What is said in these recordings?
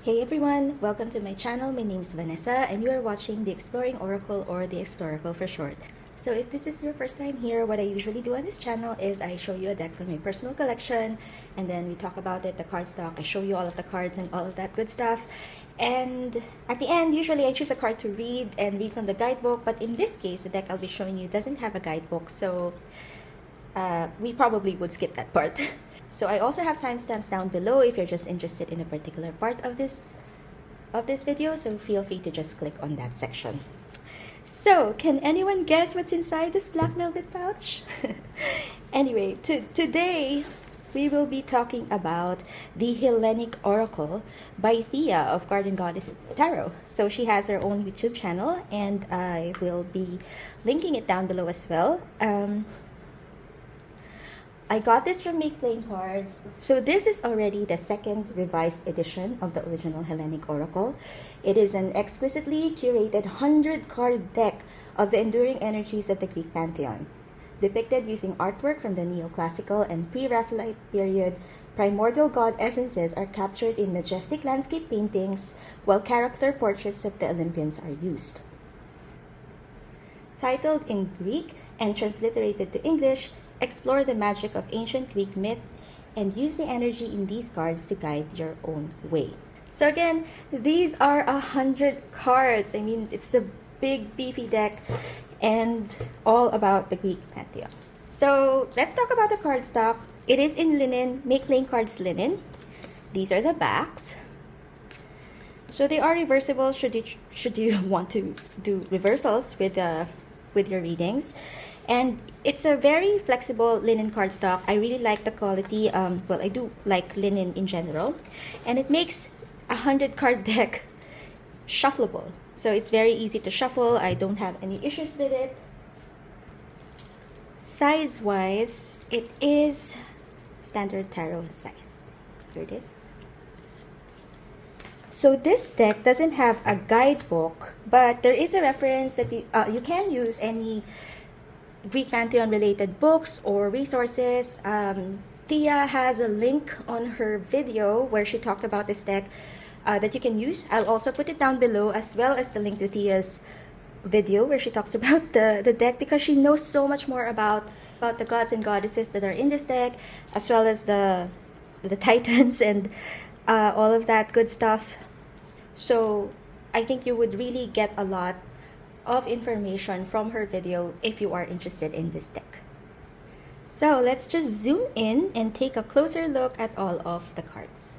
Hey everyone, welcome to my channel. My name is Vanessa and you are watching the Exploring Oracle, or the Exploracle for short. So if this is your first time here, what I usually do on this channel is I show you a deck from my personal collection and then we talk about it, the card stock. I show you all of the cards and all of that good stuff. And at the end, usually I choose a card to read and read from the guidebook, but in this case, the deck I'll be showing you doesn't have a guidebook, so we probably would skip that part. So I also have timestamps down below if you're just interested in a particular part of this video, so feel free to just click on that section. So, can anyone guess what's inside this black velvet pouch? Anyway, today we will be talking about the Hellenic Oracle by Theia of Garden Goddess Tarot. So she has her own YouTube channel and I will be linking it down below as well. I got this from Make Plain Cards. So this is already the second revised edition of the original Hellenic Oracle. It is an exquisitely curated 100-card deck of the enduring energies of the Greek pantheon. Depicted using artwork from the neoclassical and pre-Raphaelite period, primordial god essences are captured in majestic landscape paintings, while character portraits of the Olympians are used. Titled in Greek and transliterated to English, explore the magic of ancient Greek myth and use the energy in these cards to guide your own way. So again, these are 100 cards. I mean, it's a big beefy deck and all about the Greek pantheon. So let's talk about the card stock. It is in linen, Make Plain Cards linen. These are the backs. So they are reversible should you want to do reversals with your readings. And it's a very flexible linen cardstock. I really like the quality. Well, I do like linen in general. And it makes a 100-card deck shuffleable. So it's very easy to shuffle. I don't have any issues with it. Size-wise, it is standard tarot size. Here it is. So this deck doesn't have a guidebook, but there is a reference that you can use any Greek Pantheon related books or resources. Theia has a link on her video where she talked about this deck that you can use. I'll also put it down below, as well as the link to Theia's video where she talks about the deck, because she knows so much more about the gods and goddesses that are in this deck, as well as the titans and all of that good stuff. So I think you would really get a lot of information from her video if you are interested in this deck. So let's just zoom in and take a closer look at all of the cards.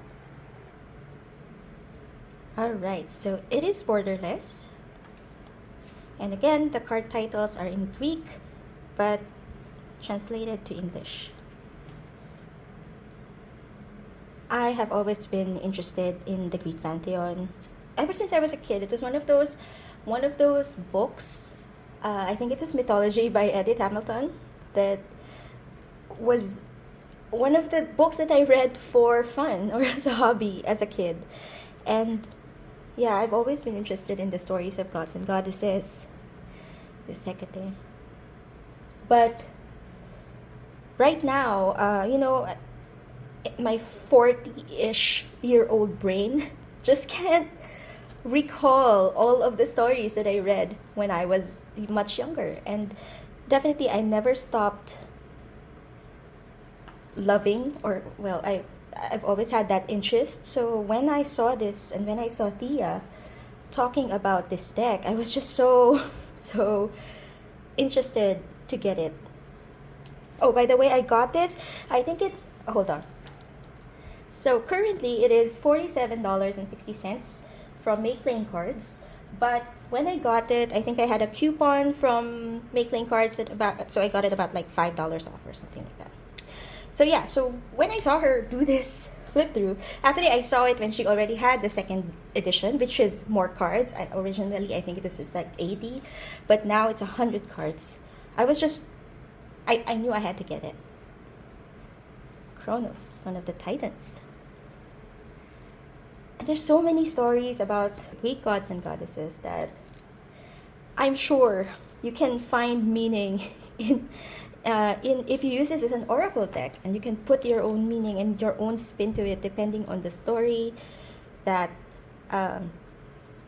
Alright, so it is borderless. And again, the card titles are in Greek, but translated to English. I have always been interested in the Greek pantheon. Ever since I was a kid, it was one of those books, I think it was Mythology by Edith Hamilton, that was one of the books that I read for fun or as a hobby as a kid. And yeah, I've always been interested in the stories of gods and goddesses, the Hecate. But right now, you know, my 40-ish year old brain just can't recall all of the stories that I read when I was much younger. And definitely I never stopped loving, or well, I've always had that interest. So when I saw this and when I saw Theia talking about this deck, I was just so interested to get it. Oh, by the way, I got this. I think it's, hold on. So currently it is $47.60 from Make Plain Cards, but when I got it, I think I had a coupon from Make Plain Cards so I got it about like $5 off or something like that. So yeah, so when I saw her do this flip through, actually I saw it when she already had the second edition, which is more cards. Originally I think it was just like 80, but now it's 100 cards. I knew I had to get it. Kronos, one of the titans. And there's so many stories about Greek gods and goddesses that I'm sure you can find meaning in if you use this as an oracle deck, and you can put your own meaning and your own spin to it depending on the story that um,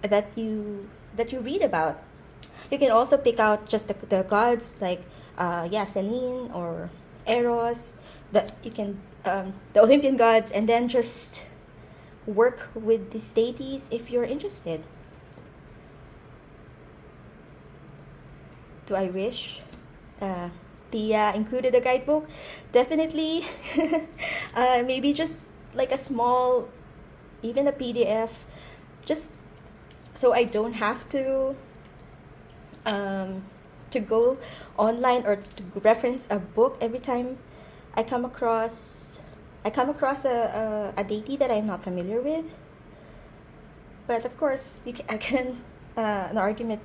that you read about. You can also pick out just the gods like Selene or Eros. You can the Olympian gods, and then just work with these deities if you're interested. Do I wish Theia included a guidebook? Definitely. Maybe just like a small, even a PDF, just so I don't have to go online or to reference a book every time I come across a deity that I'm not familiar with. But of course, I can an argument.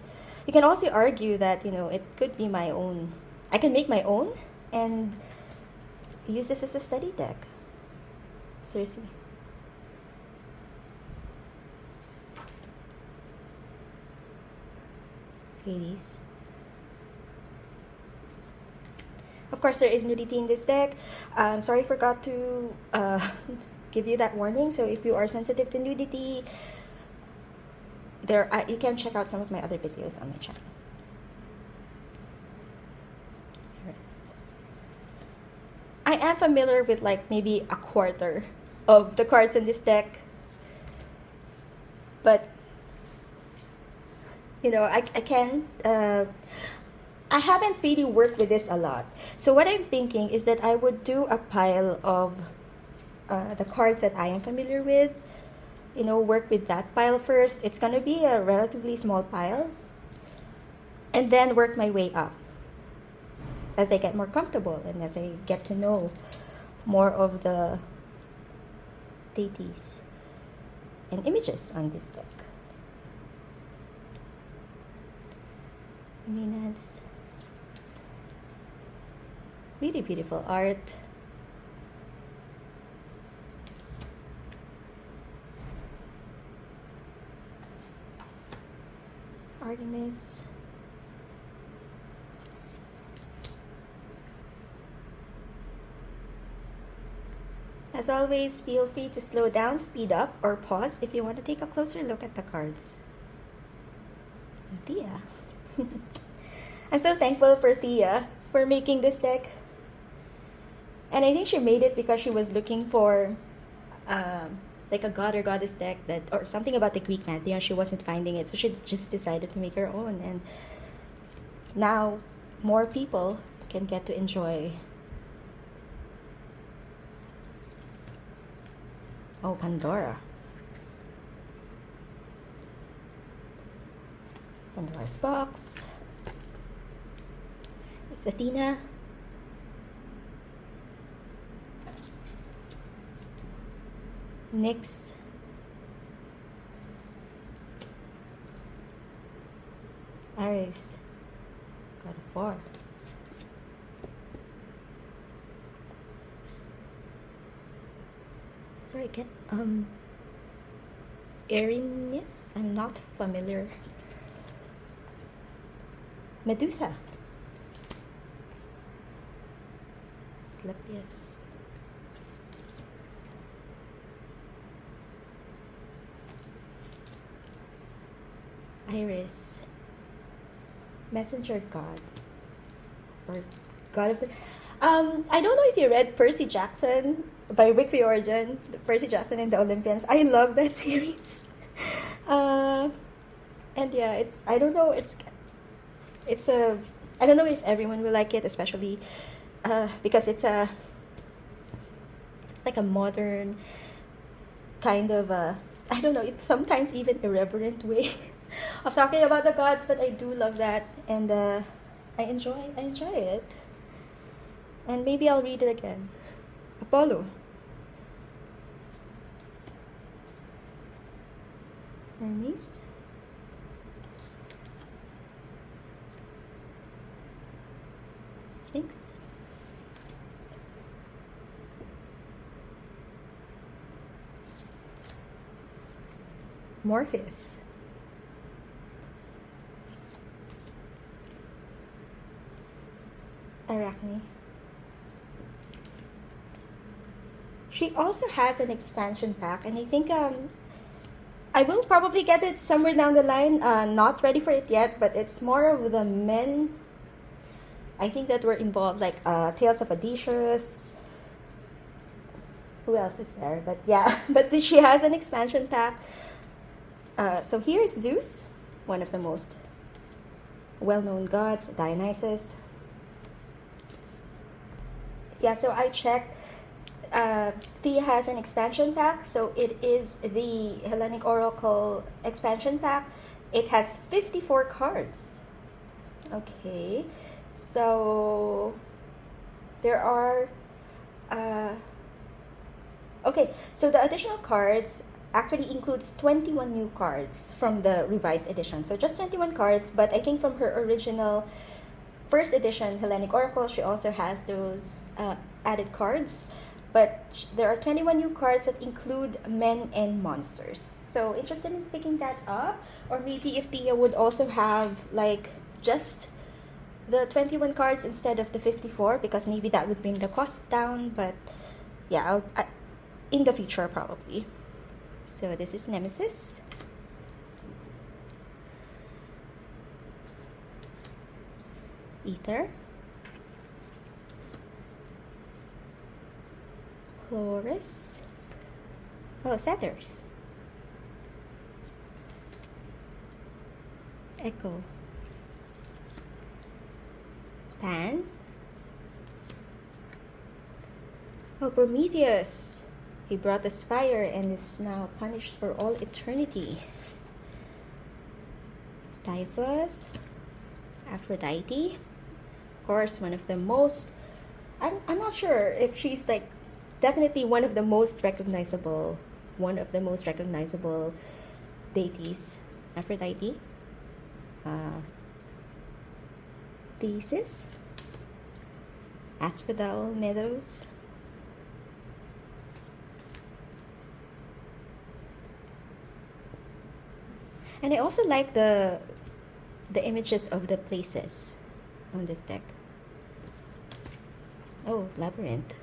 You can also argue that it could be my own. I can make my own and use this as a study deck. Seriously. Hades. Of course, there is nudity in this deck. Sorry, I forgot to give you that warning. So if you are sensitive to nudity, you can check out some of my other videos on my channel. I am familiar with like maybe a quarter of the cards in this deck, but I haven't really worked with this a lot. So what I'm thinking is that I would do a pile of the cards that I am familiar with. Work with that pile first. It's gonna be a relatively small pile, and then work my way up as I get more comfortable and as I get to know more of the deities and images on this deck. I mean, it's really beautiful art. Artemis. As always, feel free to slow down, speed up, or pause if you want to take a closer look at the cards. Theia. I'm so thankful for Theia for making this deck. And I think she made it because she was looking for like a god or goddess deck or something about the Greek pantheon. She wasn't finding it, so she just decided to make her own. And now more people can get to enjoy. Oh, Pandora. Pandora's box. It's Athena. Nyx. Ares. God of War. Sorry, Erinys? I'm not familiar. Medusa. Slepius. Iris. Messenger God. Or God of the... I don't know if you read Percy Jackson by Rick Riordan, Percy Jackson and the Olympians. I love that series. And yeah, I don't know if everyone will like it, especially because it's like a modern kind of I don't know, it's sometimes even irreverent way of talking about the gods, but I do love that, and I enjoy it. And maybe I'll read it again. Apollo. Hermes. Sphinx. Morpheus. Arachne. She also has an expansion pack, and I think I I will probably get it somewhere down the line. Not ready for it yet, but it's more of the men, I think, that were involved, like Tales of Odysseus. Who else is there? But yeah, but she has an expansion pack. So here's Zeus, one of the most well-known gods, Dionysus. Yeah, so I checked. Theia has an expansion pack, so it is the Hellenic Oracle expansion pack. It has 54 cards. Okay, so there are okay, so the additional cards actually includes 21 new cards from the revised edition. So just 21 cards, but I think from her original first edition Hellenic Oracle, she also has those added cards. But there are 21 new cards that include men and monsters. So interested in picking that up? Or maybe if Theia would also have like just the 21 cards instead of the 54, because maybe that would bring the cost down. But yeah, in the future probably. So this is Nemesis. Ether. Chloris. Oh, Satyrs. Echo. Pan. Oh, Prometheus. He brought us fire and is now punished for all eternity. Typhus. Aphrodite. Of course, one of the most... I'm not sure if she's like definitely one of the most recognizable deities. Aphrodite. Thesis. Asphodel Meadows. And I also like the images of the places on this deck. Oh, Labyrinth.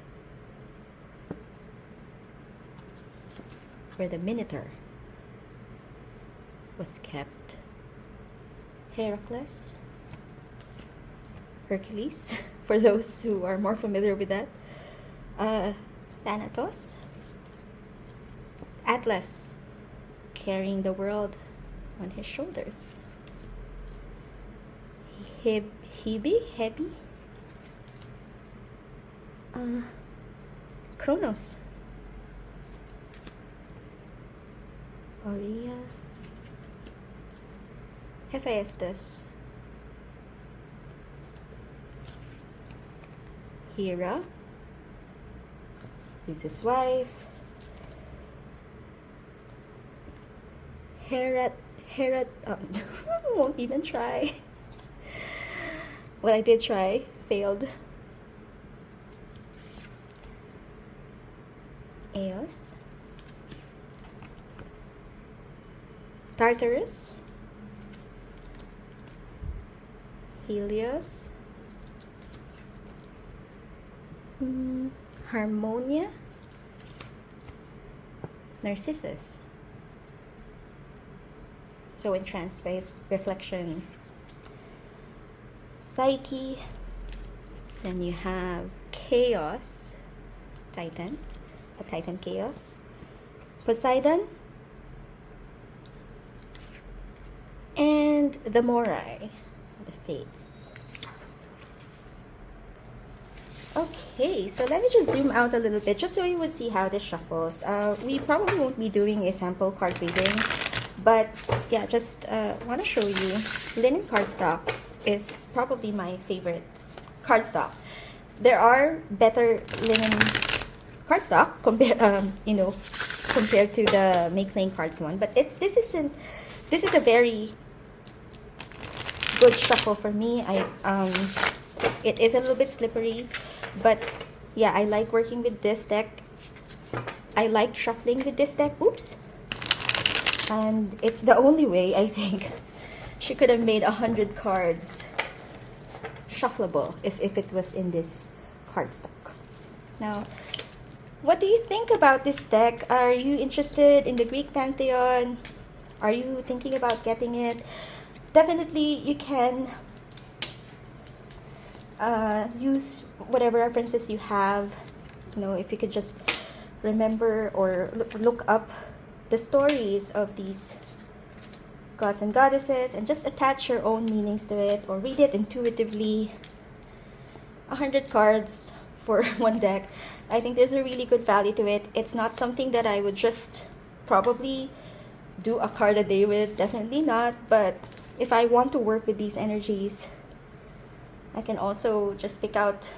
Where the Minotaur was kept. Heracles. Hercules, for those who are more familiar with that. Thanatos. Atlas, carrying the world on his shoulders. Hebe. Kronos. Aurea. Hephaestus. Hera. Zeus's wife. Won't even try. Well, I did try. Failed. Eos. Tartarus. Helios. Harmonia. Narcissus. So entranced by his reflection. Psyche. Then you have Chaos. Titan. A Titan Chaos. Poseidon. And the Morai. The Fates. Okay, so let me just zoom out a little bit just so you would see how this shuffles. We probably won't be doing a sample card reading, but yeah, just want to show you. Linen cardstock is probably my favorite cardstock. There are better linen cardstock compared to the Make Plain Cards one, but this is a very good shuffle for me. It is a little bit slippery, but yeah, I like working with this deck. I like shuffling with this deck. Oops. And it's the only way, I think, she could have made 100 cards shuffleable is if it was in this cardstock. Now, what do you think about this deck? Are you interested in the Greek pantheon? Are you thinking about getting it? Definitely you can use whatever references you have. You know, if you could just remember or look up the stories of these gods and goddesses and just attach your own meanings to it or read it intuitively. 100 cards for one deck. I think there's a really good value to it. It's not something that I would just probably do a card a day with, definitely not. But if I want to work with these energies, I can also just pick out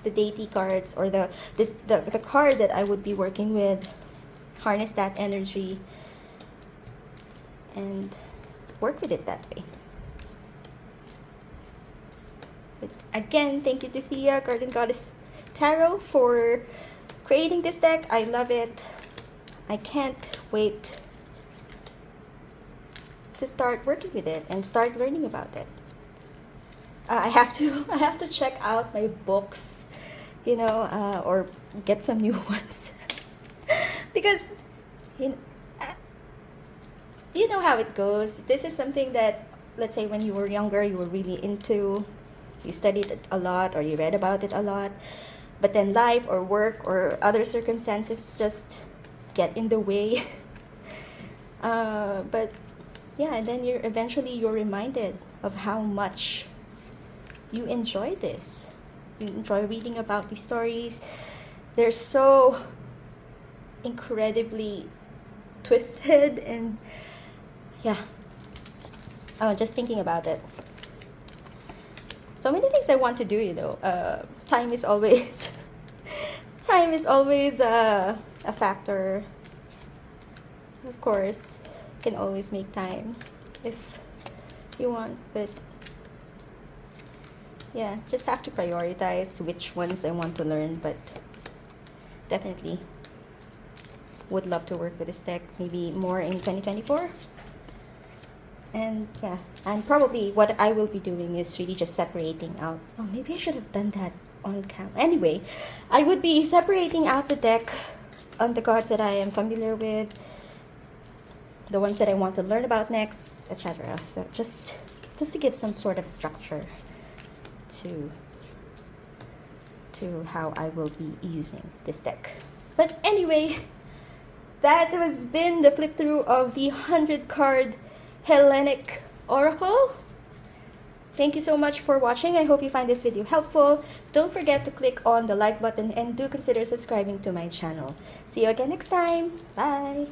the deity cards or the card that I would be working with, harness that energy, and work with it that way. But again, thank you to Theia, Garden Goddess Tarot, for creating this deck. I love it. I can't wait to start working with it and start learning about it. I have to check out my books, you know, or get some new ones because you know how it goes. This is something that, let's say, when you were younger, you were really into, you studied it a lot or you read about it a lot, but then life or work or other circumstances just get in the way. But yeah, and then you're reminded of how much you enjoy this. You enjoy reading about these stories. They're so incredibly twisted, and yeah, just thinking about it. So many things I want to do, you know. Time is always a factor. Of course, you can always make time if you want, but yeah, just have to prioritize which ones I want to learn. But definitely would love to work with this deck, maybe more in 2024. And yeah, and probably what I will be doing is really just separating out. Oh, maybe I should have done that on camera. Anyway, I would be separating out the deck on the cards that I am familiar with, the ones that I want to learn about next, etc. So just to give some sort of structure to how I will be using this deck. But anyway, that has been the flip through of the 100 card Hellenic Oracle. Thank you so much for watching. I hope you find this video helpful. Don't forget to click on the like button and do consider subscribing to my channel. See you again next time. Bye!